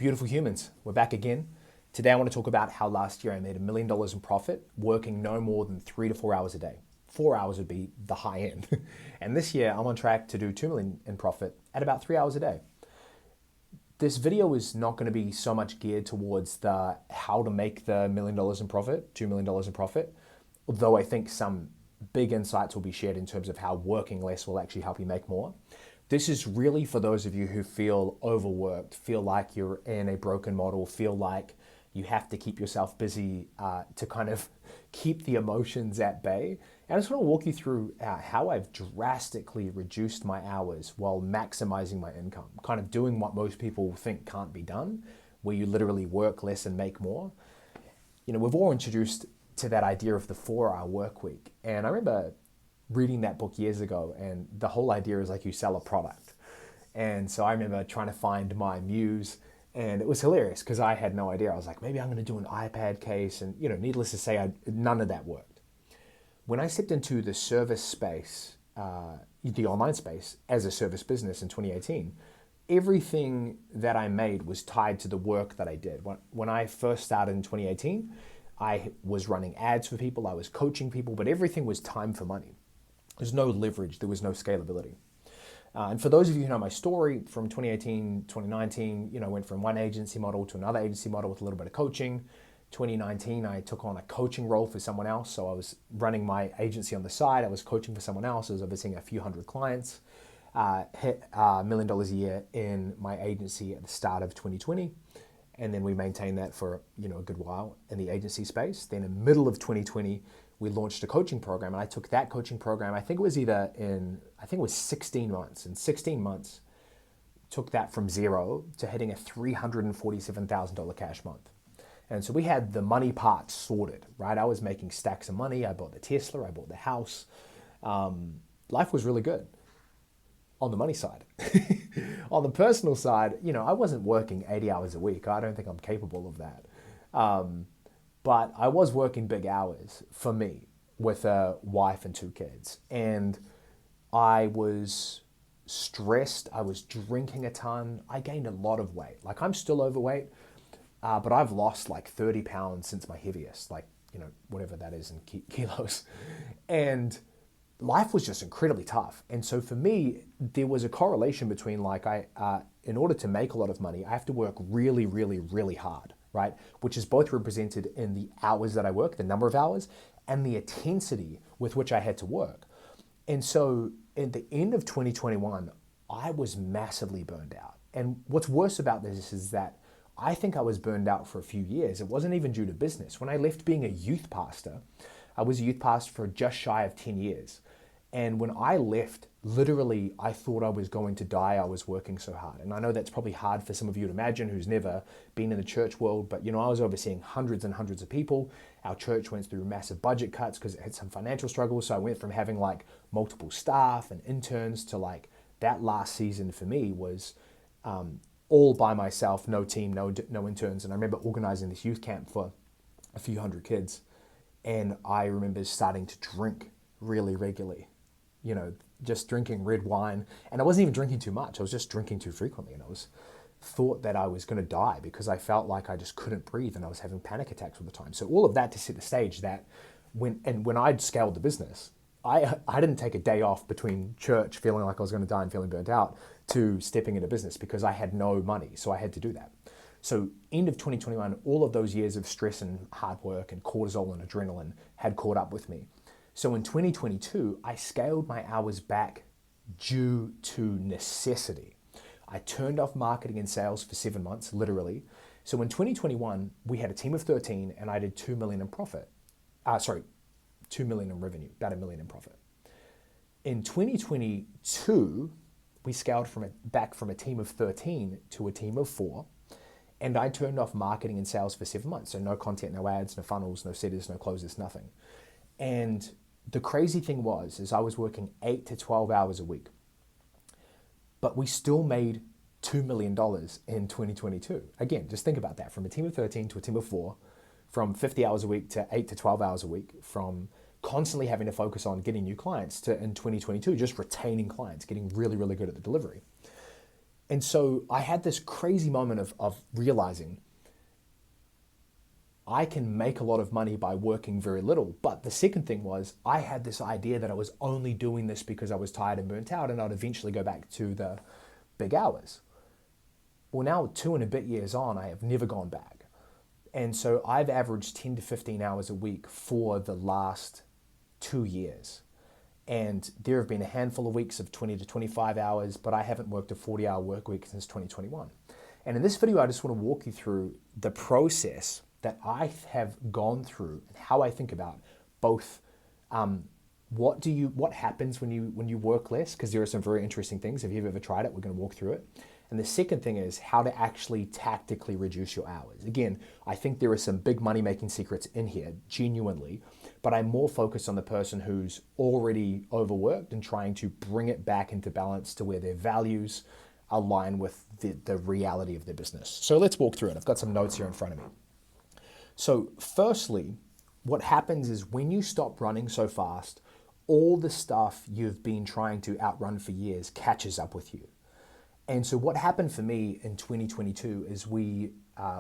Beautiful humans, we're back again. Today I want to talk about how last year I made $1 million in profit working no more than 3 to 4 hours a day. 4 hours would be the high end. And this year I'm on track to do 2 million in profit at about 3 hours a day. This video is not going to be so much geared towards the how to make the $1 million in profit, $2 million in profit, although I think some big insights will be shared in terms of how working less will actually help you make more. This is really for those of you who feel overworked, feel like you're in a broken model, feel like you have to keep yourself busy to kind of keep the emotions at bay. And I just want to walk you through how I've drastically reduced my hours while maximizing my income, kind of doing what most people think can't be done, where you literally work less and make more. You know, we've all introduced to that idea of the 4-hour work week. And I remember reading that book years ago, and the whole idea is like you sell a product. And so I remember trying to find my muse, and it was hilarious because I had no idea. I was like, maybe I'm going to do an iPad case, and needless to say, none of that worked. When I stepped into the service space, the online space as a service business in 2018, everything that I made was tied to the work that I did. When I first started in 2018, I was running ads for people, I was coaching people, but everything was time for money. There's no leverage, there was no scalability. And for those of you who know my story, from 2018, 2019, went from one agency model to another agency model with a little bit of coaching. 2019, I took on a coaching role for someone else. So I was running my agency on the side. I was coaching for someone else. I was overseeing a few hundred clients. Hit $1 million a year in my agency at the start of 2020. And then we maintained that for a good while in the agency space. Then in the middle of 2020, we launched a coaching program, and I took that coaching program, I think it was 16 months. In 16 months, took that from zero to hitting a $347,000 cash month. And so we had the money part sorted, right? I was making stacks of money. I bought the Tesla, I bought the house. Life was really good on the money side. On the personal side, I wasn't working 80 hours a week. I don't think I'm capable of that. But I was working big hours for me with a wife and 2 kids. And I was stressed. I was drinking a ton. I gained a lot of weight. Like, I'm still overweight, but I've lost like 30 pounds since my heaviest, whatever that is in kilos. And life was just incredibly tough. And so for me, there was a correlation between in order to make a lot of money, I have to work really, really, really hard, right? Which is both represented in the hours that I work, the number of hours, and the intensity with which I had to work. And so at the end of 2021, I was massively burned out. And what's worse about this is that I think I was burned out for a few years. It wasn't even due to business. When I left being a youth pastor, I was a youth pastor for just shy of 10 years. And when I left, literally, I thought I was going to die. I was working so hard. And I know that's probably hard for some of you to imagine who's never been in the church world, but I was overseeing hundreds and hundreds of people. Our church went through massive budget cuts because it had some financial struggles. So I went from having multiple staff and interns to that last season for me was all by myself, no team, no interns. And I remember organizing this youth camp for a few hundred kids. And I remember starting to drink really regularly. Just drinking red wine. And I wasn't even drinking too much. I was just drinking too frequently. And I thought that I was going to die because I felt like I just couldn't breathe and I was having panic attacks all the time. So all of that to set the stage that when I'd scaled the business, I didn't take a day off between church feeling like I was going to die and feeling burnt out to stepping into business because I had no money. So I had to do that. So end of 2021, all of those years of stress and hard work and cortisol and adrenaline had caught up with me. So in 2022, I scaled my hours back due to necessity. I turned off marketing and sales for 7 months, literally. So in 2021, we had a team of 13 and I did 2 million in profit. 2 million in revenue, about 1 million in profit. In 2022, we scaled back from a team of 13 to a team of 4. And I turned off marketing and sales for 7 months. So no content, no ads, no funnels, no setters, no closers, nothing. And the crazy thing is I was working 8 to 12 hours a week, but we still made $2 million in 2022. Again, just think about that. From a team of 13 to a team of 4, from 50 hours a week to 8 to 12 hours a week, from constantly having to focus on getting new clients to in 2022, just retaining clients, getting really, really good at the delivery. And so I had this crazy moment of realizing I can make a lot of money by working very little. But the second thing was I had this idea that I was only doing this because I was tired and burnt out and I'd eventually go back to the big hours. Well, now 2 and a bit years on, I have never gone back. And so I've averaged 10 to 15 hours a week for the last 2 years. And there have been a handful of weeks of 20 to 25 hours, but I haven't worked a 40-hour work week since 2021. And in this video, I just want to walk you through the process that I have gone through and how I think about both what happens when you work less, because there are some very interesting things. If you've ever tried it, we're going to walk through it. And the second thing is how to actually tactically reduce your hours. Again, I think there are some big money-making secrets in here, genuinely, but I'm more focused on the person who's already overworked and trying to bring it back into balance to where their values align with the reality of their business. So let's walk through it. I've got some notes here in front of me. So firstly, what happens is when you stop running so fast, all the stuff you've been trying to outrun for years catches up with you. And so what happened for me in 2022 is we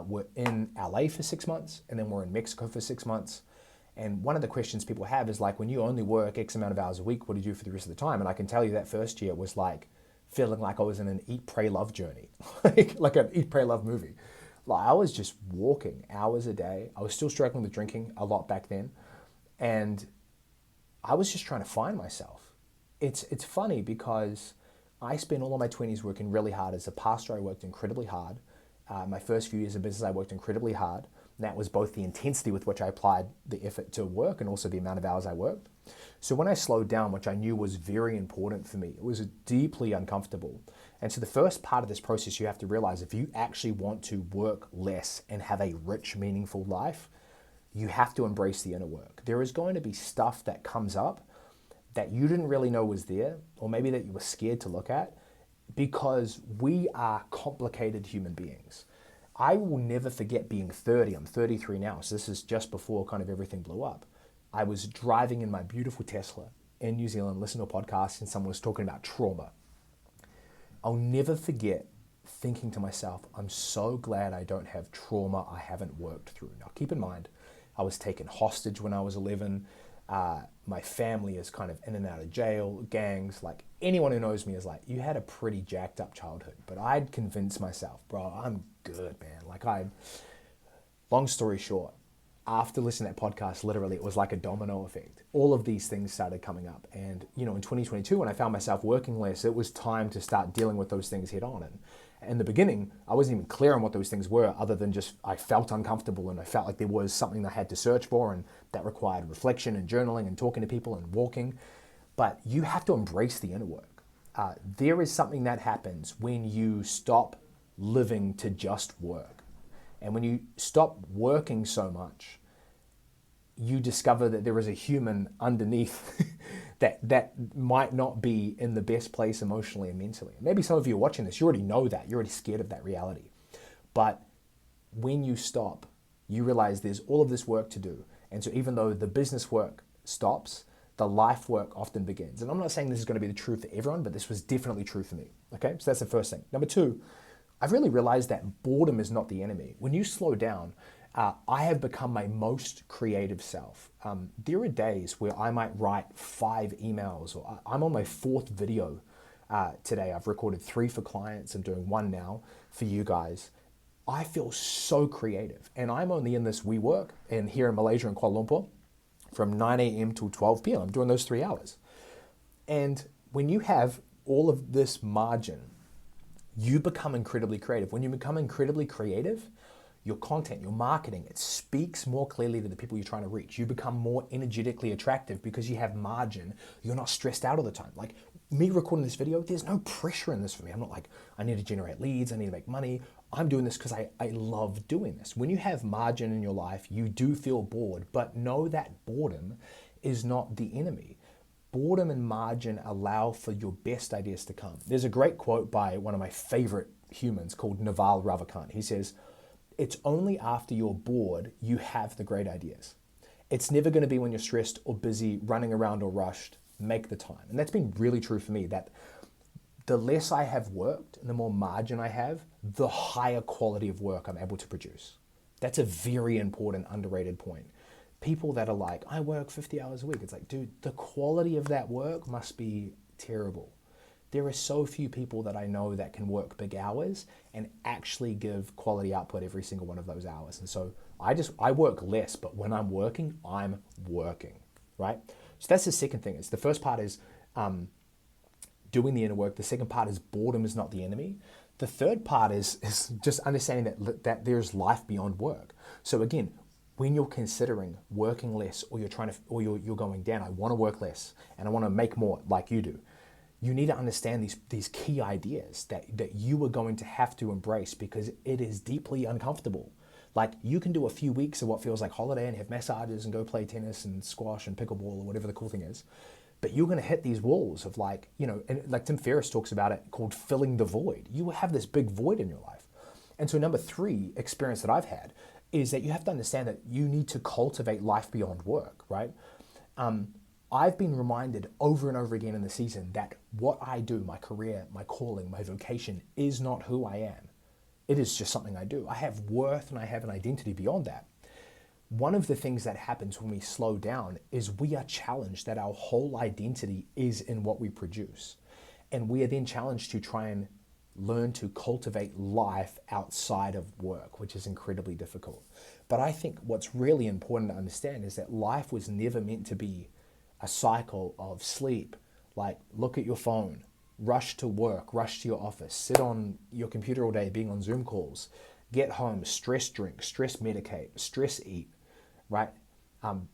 were in LA for 6 months, and then we're in Mexico for 6 months. And one of the questions people have is like, when you only work X amount of hours a week, what do you do for the rest of the time? And I can tell you that first year was like feeling like I was in an eat, pray, love journey, like an eat, pray, love movie. Like I was just walking hours a day. I was still struggling with drinking a lot back then. And I was just trying to find myself. It's funny because I spent all of my 20s working really hard. As a pastor, I worked incredibly hard. My first few years of business, I worked incredibly hard. And that was both the intensity with which I applied the effort to work and also the amount of hours I worked. So when I slowed down, which I knew was very important for me, it was deeply uncomfortable. And so the first part of this process, you have to realize if you actually want to work less and have a rich, meaningful life, you have to embrace the inner work. There is going to be stuff that comes up that you didn't really know was there, or maybe that you were scared to look at, because we are complicated human beings. I will never forget being 30. I'm 33 now, so this is just before kind of everything blew up. I was driving in my beautiful Tesla in New Zealand, listening to a podcast, and someone was talking about trauma. I'll never forget thinking to myself, I'm so glad I don't have trauma I haven't worked through. Now, keep in mind, I was taken hostage when I was 11. My family is kind of in and out of jail, gangs. Like anyone who knows me is like, you had a pretty jacked up childhood. But I'd convinced myself, bro, I'm good, man. Long story short, after listening to that podcast, literally, it was like a domino effect. All of these things started coming up. And, in 2022, when I found myself working less, it was time to start dealing with those things head on. And in the beginning, I wasn't even clear on what those things were, other than just I felt uncomfortable and I felt like there was something I had to search for, and that required reflection and journaling and talking to people and walking. But you have to embrace the inner work. There is something that happens when you stop living to just work. And when you stop working so much, you discover that there is a human underneath that might not be in the best place emotionally and mentally. Maybe some of you are watching this, you already know that. You're already scared of that reality. But when you stop, you realize there's all of this work to do. And so even though the business work stops, the life work often begins. And I'm not saying this is going to be the truth for everyone, but this was definitely true for me. Okay, so that's the first thing. Number two, I've really realized that boredom is not the enemy. When you slow down, I have become my most creative self. There are days where I might write 5 emails, or I'm on my 4th video today. I've recorded 3 for clients. I'm doing 1 now for you guys. I feel so creative, and I'm only in this WeWork and here in Malaysia and Kuala Lumpur from 9 a.m. till 12 p.m. I'm doing those 3 hours. And when you have all of this margin, you become incredibly creative. When you become incredibly creative, your content, your marketing, it speaks more clearly to the people you're trying to reach. You become more energetically attractive because you have margin. You're not stressed out all the time. Like me recording this video, there's no pressure in this for me. I'm not like, I need to generate leads, I need to make money. I'm doing this because I love doing this. When you have margin in your life, you do feel bored, but know that boredom is not the enemy. Boredom and margin allow for your best ideas to come. There's a great quote by one of my favorite humans called Naval Ravikant. He says, it's only after you're bored you have the great ideas. It's never going to be when you're stressed or busy, running around or rushed. Make the time. And that's been really true for me, that the less I have worked and the more margin I have, the higher quality of work I'm able to produce. That's a very important, underrated point. People that are like, I work 50 hours a week. It's like, dude, the quality of that work must be terrible. There are so few people that I know that can work big hours and actually give quality output every single one of those hours. And so I work less, but when I'm working, right? So that's the second thing. It's the first part is doing the inner work. The second part is boredom is not the enemy. The third part is just understanding that there's life beyond work. So again, when you're considering working less, or you're going down, I want to work less and I want to make more like you do. You need to understand these key ideas that you are going to have to embrace, because it is deeply uncomfortable. Like, you can do a few weeks of what feels like holiday and have massages and go play tennis and squash and pickleball or whatever the cool thing is. But you're going to hit these walls of and like Tim Ferriss talks about it, called filling the void. You have this big void in your life. And so number 3 experience that I've had is that you have to understand that you need to cultivate life beyond work, right? I've been reminded over and over again in the season that what I do, my career, my calling, my vocation, is not who I am. It is just something I do. I have worth and I have an identity beyond that. One of the things that happens when we slow down is we are challenged that our whole identity is in what we produce. And we are then challenged to try and learn to cultivate life outside of work, which is incredibly difficult. But I think what's really important to understand is that life was never meant to be a cycle of sleep, like look at your phone, rush to work, rush to your office, sit on your computer all day being on Zoom calls, get home, stress drink, stress medicate, stress eat, right?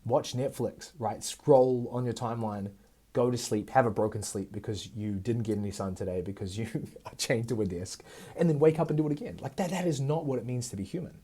Watch Netflix, right? Scroll on your timeline, go to sleep, have a broken sleep because you didn't get any sun today because you are chained to a desk, and then wake up and do it again. Like that is not what it means to be human.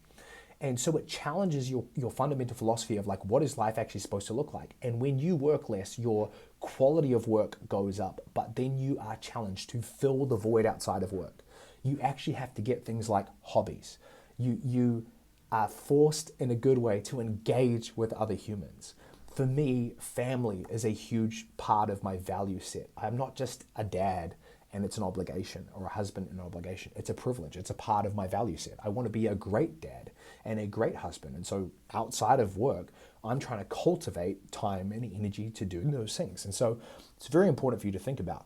And so it challenges your fundamental philosophy of like, what is life actually supposed to look like? And when you work less, your quality of work goes up, but then you are challenged to fill the void outside of work. You actually have to get things like hobbies. You are forced in a good way to engage with other humans. For me, family is a huge part of my value set. I'm not just a dad and it's an obligation, or a husband and an obligation. It's a privilege. It's a part of my value set. I want to be a great dad and a great husband. And so outside of work, I'm trying to cultivate time and energy to do those things. And so it's very important for you to think about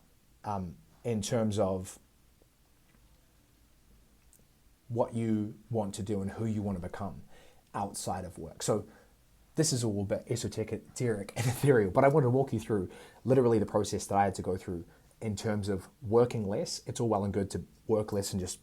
in terms of what you want to do and who you want to become outside of work. So this is all a bit esoteric and ethereal, but I want to walk you through literally the process that I had to go through in terms of working less. It's all well and good to work less and just,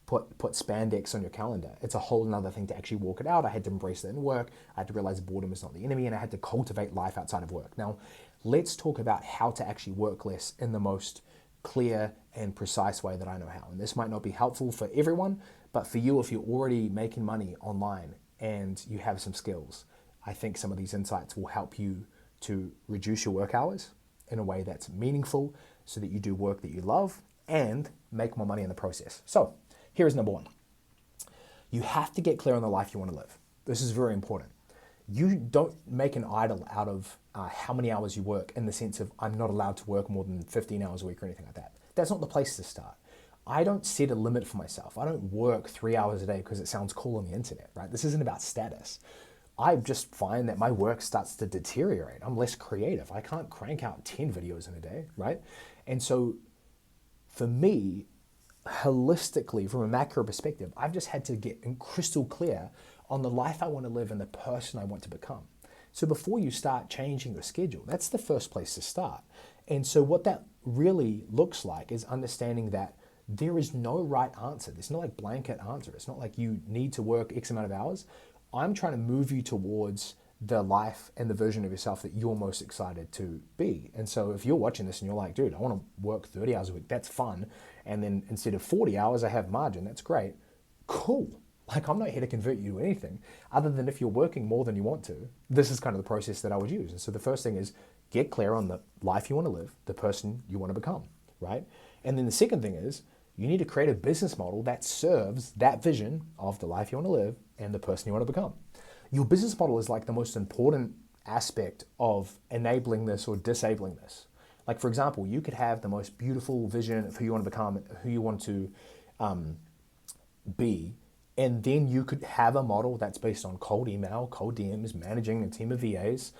put spandex on your calendar. It's a whole nother thing to actually walk it out. I had to embrace it in work. I had to realize boredom is not the enemy, and I had to cultivate life outside of work. Now, let's talk about how to actually work less in the most clear and precise way that I know how. And this might not be helpful for everyone, but for you, if you're already making money online and you have some skills, I think some of these insights will help you to reduce your work hours in a way that's meaningful so that you do work that you love and make more money in the process. So here is number 1. You have to get clear on the life you want to live. This is very important. You don't make an idol out of how many hours you work in the sense of I'm not allowed to work more than 15 hours a week or anything like that. That's not the place to start. I don't set a limit for myself. I don't work 3 hours a day because it sounds cool on the internet, right? This isn't about status. I just find that my work starts to deteriorate. I'm less creative. I can't crank out 10 videos in a day, right? And so for me, holistically, from a macro perspective, I've just had to get crystal clear on the life I want to live and the person I want to become. So before you start changing your schedule, that's the first place to start. And so what that really looks like is understanding that there is no right answer. There's no like blanket answer. It's not like you need to work X amount of hours. I'm trying to move you towards the life and the version of yourself that you're most excited to be. And so if you're watching this and you're like, dude, I want to work 30 hours a week, that's fun. And then instead of 40 hours, I have margin, that's great. Cool. Like, I'm not here to convert you to anything other than if you're working more than you want to, this is kind of the process that I would use. And so the first thing is get clear on the life you want to live, the person you want to become, right? And then the second thing is you need to create a business model that serves that vision of the life you want to live and the person you want to become. Your business model is like the most important aspect of enabling this or disabling this. Like, for example, you could have the most beautiful vision of who you want to become, who you want to be, and then you could have a model that's based on cold email, cold DMs, managing a team of VAs.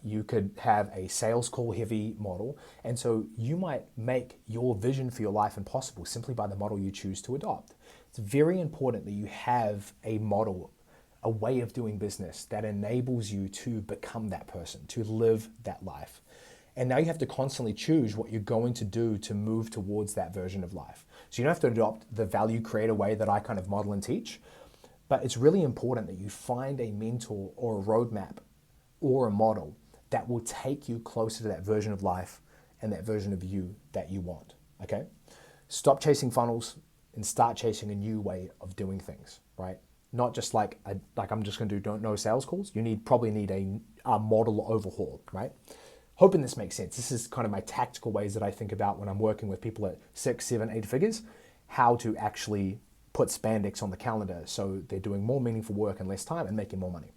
You could have a sales call heavy model. And so you might make your vision for your life impossible simply by the model you choose to adopt. It's very important that you have a model, a way of doing business that enables you to become that person, to live that life. And now you have to constantly choose what you're going to do to move towards that version of life. So you don't have to adopt the value creator way that I kind of model and teach, but it's really important that you find a mentor or a roadmap or a model that will take you closer to that version of life and that version of you that you want, okay? Stop chasing funnels and start chasing a new way of doing things, right? Not just like I'm just gonna do no sales calls. You probably need a model overhaul, right? Hoping this makes sense. This is kind of my tactical ways that I think about when I'm working with people at 6, 7, 8 figures, how to actually put spandex on the calendar so they're doing more meaningful work in less time and making more money.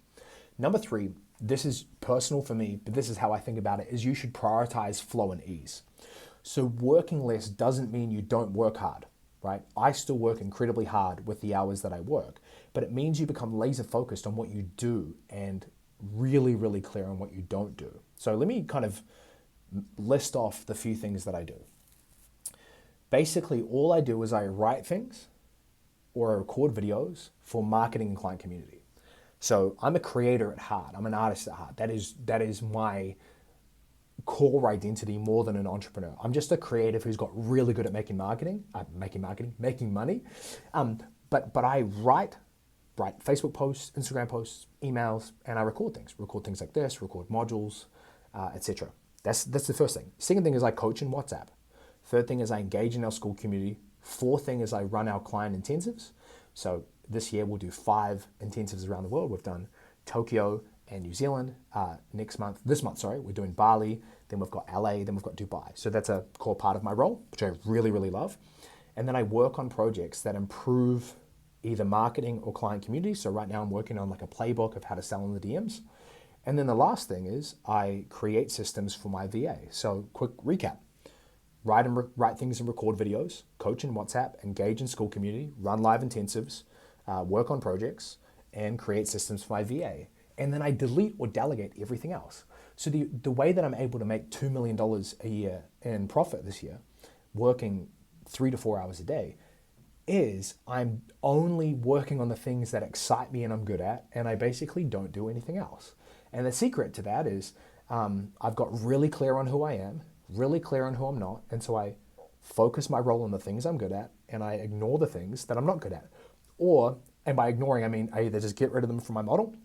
Number 3, this is personal for me, but this is how I think about it, is you should prioritize flow and ease. So working less doesn't mean you don't work hard, right? I still work incredibly hard with the hours that I work, but it means you become laser focused on what you do and really, really clear on what you don't do. So let me kind of list off the few things that I do. Basically, all I do is I write things or I record videos for marketing and client community. So I'm a creator at heart. I'm an artist at heart. That is my core identity more than an entrepreneur. I'm just a creative who's got really good at making money. But I write Facebook posts, Instagram posts, emails, and I record things like this, record modules, etc. That's the first thing. Second thing is I coach in WhatsApp. Third thing is I engage in our school community. Fourth thing is I run our client intensives. So this year we'll do 5 intensives around the world. We've done Tokyo and New Zealand. This month, we're doing Bali. Then we've got LA. Then we've got Dubai. So that's a core part of my role, which I really, really love. And then I work on projects that improve either marketing or client community. So right now I'm working on like a playbook of how to sell in the DMs. And then the last thing is I create systems for my VA. So quick recap. Write things and record videos, coach in WhatsApp, engage in school community, run live intensives, work on projects, and create systems for my VA. And then I delete or delegate everything else. So the way that I'm able to make $2 million a year in profit this year, working 3 to 4 hours a day, is I'm only working on the things that excite me and I'm good at, and I basically don't do anything else. And the secret to that is I've got really clear on who I am, really clear on who I'm not, and so I focus my role on the things I'm good at, and I ignore the things that I'm not good at. And by ignoring, I mean I either just get rid of them from my model,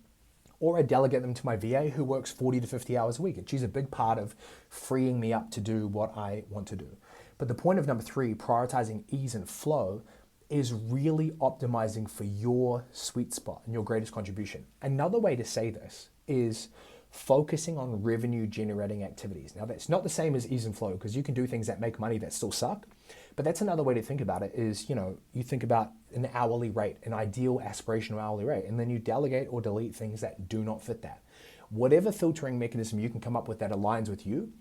or I delegate them to my VA who works 40 to 50 hours a week. And she's a big part of freeing me up to do what I want to do. But the point of number 3, prioritizing ease and flow, is really optimizing for your sweet spot and your greatest contribution. Another way to say this is focusing on revenue generating activities. Now that's not the same as ease and flow, because you can do things that make money that still suck. But that's another way to think about it is, you think about an hourly rate, an ideal aspirational hourly rate, and then you delegate or delete things that do not fit that. Whatever filtering mechanism you can come up with that aligns with you,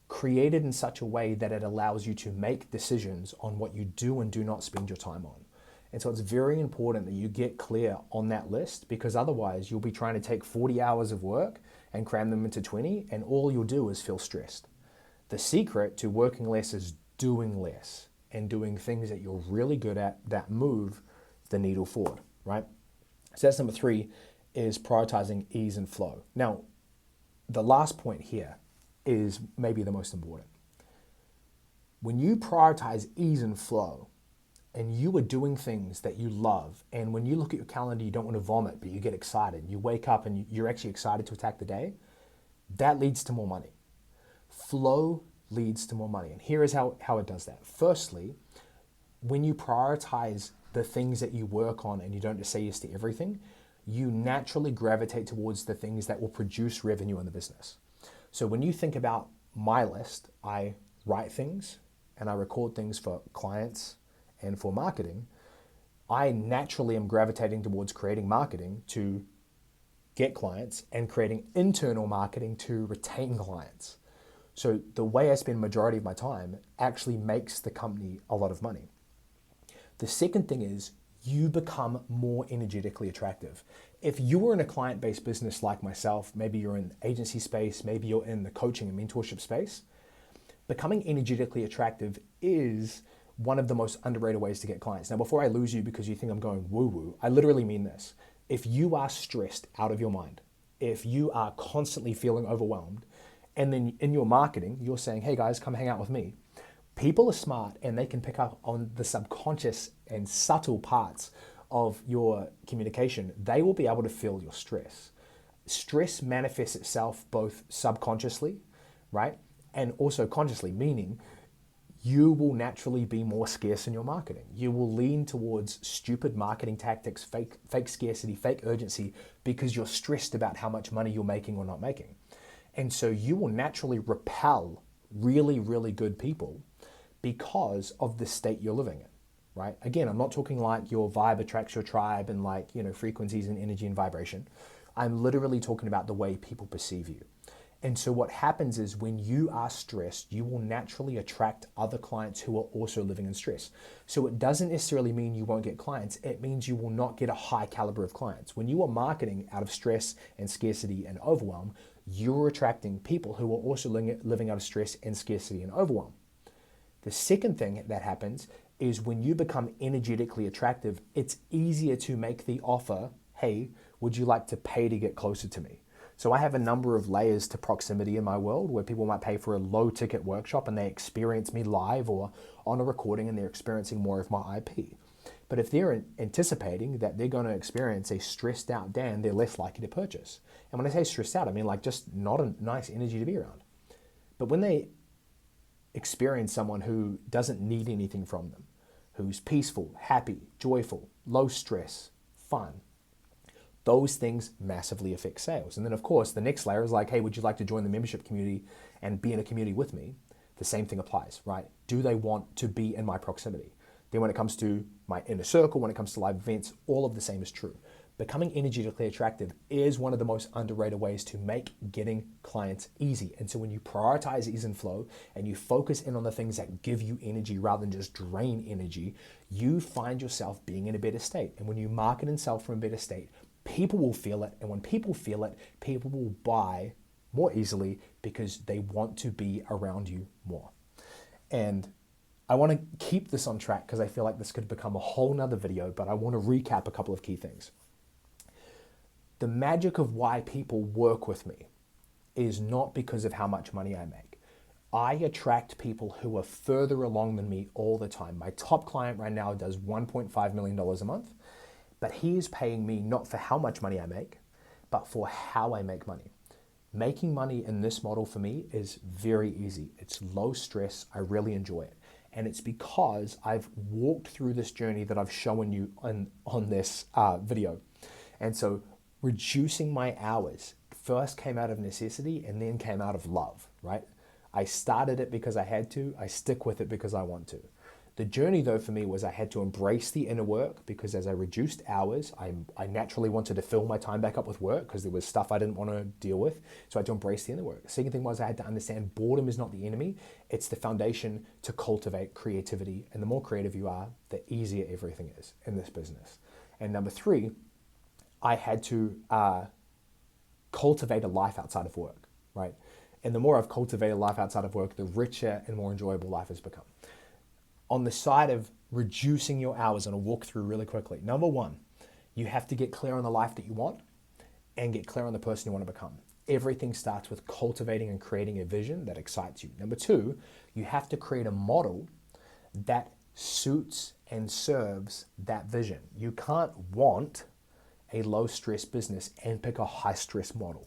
create it in such a way that it allows you to make decisions on what you do and do not spend your time on. And so it's very important that you get clear on that list, because otherwise you'll be trying to take 40 hours of work and cram them into 20, and all you'll do is feel stressed. The secret to working less is doing less and doing things that you're really good at that move the needle forward, right? So that's number 3, is prioritizing ease and flow. Now, the last point here is maybe the most important. When you prioritize ease and flow, and you are doing things that you love, and when you look at your calendar, you don't want to vomit, but you get excited. You wake up and you're actually excited to attack the day. That leads to more money. Flow leads to more money. And here is how it does that. Firstly, when you prioritize the things that you work on and you don't just say yes to everything, you naturally gravitate towards the things that will produce revenue in the business. So when you think about my list, I write things and I record things for clients and for marketing. I naturally am gravitating towards creating marketing to get clients and creating internal marketing to retain clients. So the way I spend majority of my time actually makes the company a lot of money. The second thing is you become more energetically attractive. If you were in a client-based business like myself, maybe you're in the agency space, maybe you're in the coaching and mentorship space, becoming energetically attractive is one of the most underrated ways to get clients. Now, before I lose you because you think I'm going woo-woo, I literally mean this. If you are stressed out of your mind, if you are constantly feeling overwhelmed, and then in your marketing, you're saying, hey guys, come hang out with me. People are smart and they can pick up on the subconscious and subtle parts of your communication. They will be able to feel your stress. Stress manifests itself both subconsciously, right? And also consciously, meaning you will naturally be more scarce in your marketing. You will lean towards stupid marketing tactics, fake scarcity, fake urgency, because you're stressed about how much money you're making or not making. And so you will naturally repel really, really good people because of the state you're living in, right? Again, I'm not talking like your vibe attracts your tribe and like, frequencies and energy and vibration. I'm literally talking about the way people perceive you. And so what happens is when you are stressed, you will naturally attract other clients who are also living in stress. So it doesn't necessarily mean you won't get clients. It means you will not get a high caliber of clients. When you are marketing out of stress and scarcity and overwhelm, you're attracting people who are also living out of stress and scarcity and overwhelm. The second thing that happens is when you become energetically attractive, it's easier to make the offer, hey, would you like to pay to get closer to me? So I have a number of layers to proximity in my world where people might pay for a low ticket workshop and they experience me live or on a recording and they're experiencing more of my IP. But if they're anticipating that they're going to experience a stressed out Dan, they're less likely to purchase. And when I say stressed out, I mean like just not a nice energy to be around. But when they experience someone who doesn't need anything from them, who's peaceful, happy, joyful, low stress, fun, those things massively affect sales. And then of course, the next layer is like, hey, would you like to join the membership community and be in a community with me? The same thing applies, right? Do they want to be in my proximity? Then when it comes to my inner circle, when it comes to live events, all of the same is true. Becoming energetically attractive is one of the most underrated ways to make getting clients easy. And so when you prioritize ease and flow and you focus in on the things that give you energy rather than just drain energy, you find yourself being in a better state. And when you market and sell from a better state, people will feel it. And when people feel it, people will buy more easily because they want to be around you more. And I want to keep this on track because I feel like this could become a whole nother video, but I want to recap a couple of key things. The magic of why people work with me is not because of how much money I make. I attract people who are further along than me all the time. My top client right now does $1.5 million a month, but he is paying me not for how much money I make, but for how I make money. Making money in this model for me is very easy. It's low stress. I really enjoy it. And it's because I've walked through this journey that I've shown you on this video. And so reducing my hours first came out of necessity and then came out of love, right? I started it because I had to. I stick with it because I want to. The journey though for me was I had to embrace the inner work because as I reduced hours, I naturally wanted to fill my time back up with work because there was stuff I didn't want to deal with. So I had to embrace the inner work. The second thing was I had to understand boredom is not the enemy. It's the foundation to cultivate creativity. And the more creative you are, the easier everything is in this business. And number three, I had to cultivate a life outside of work, right? And the more I've cultivated life outside of work, the richer and more enjoyable life has become. On the side of reducing your hours, and I'll walk through really quickly. Number one, you have to get clear on the life that you want and get clear on the person you want to become. Everything starts with cultivating and creating a vision that excites you. Number two, you have to create a model that suits and serves that vision. You can't want a low stress business and pick a high stress model.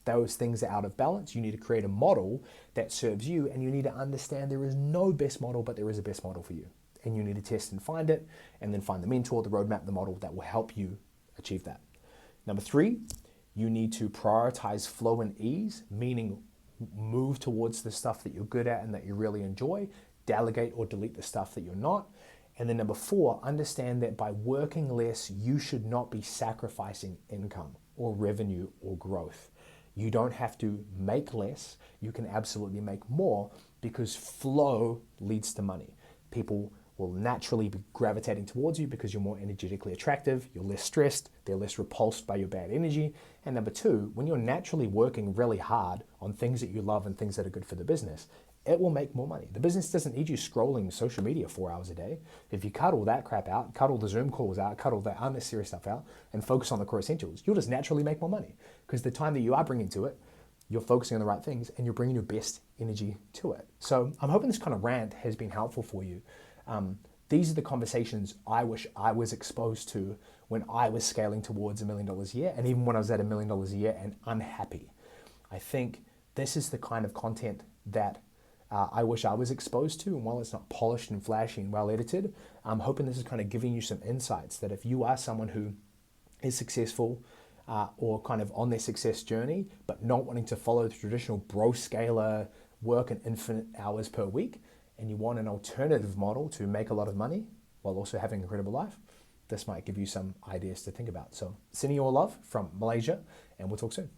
Those things are out of balance. You need to create a model that serves you, and you need to understand there is no best model, but there is a best model for you. And you need to test and find it, and then find the mentor, the roadmap, the model that will help you achieve that. Number three, you need to prioritize flow and ease, meaning move towards the stuff that you're good at and that you really enjoy, delegate or delete the stuff that you're not. And then number four, understand that by working less, you should not be sacrificing income or revenue or growth. You don't have to make less. You can absolutely make more because flow leads to money. People will naturally be gravitating towards you because you're more energetically attractive, you're less stressed, they're less repulsed by your bad energy. And number two, when you're naturally working really hard on things that you love and things that are good for the business, it will make more money. The business doesn't need you scrolling social media 4 hours a day. If you cut all that crap out, cut all the Zoom calls out, cut all that unnecessary stuff out, and focus on the core essentials, you'll just naturally make more money because the time that you are bringing to it, you're focusing on the right things and you're bringing your best energy to it. So I'm hoping this kind of rant has been helpful for you. These are the conversations I wish I was exposed to when I was scaling towards $1 million a year, and even when I was at $1 million a year and unhappy. I think this is the kind of content that I wish I was exposed to, and while it's not polished and flashy and well edited, I'm hoping this is kind of giving you some insights that if you are someone who is successful or kind of on their success journey, but not wanting to follow the traditional bro scaler work an infinite hours per week, and you want an alternative model to make a lot of money while also having an incredible life, this might give you some ideas to think about. So sending you all love from Malaysia, and we'll talk soon.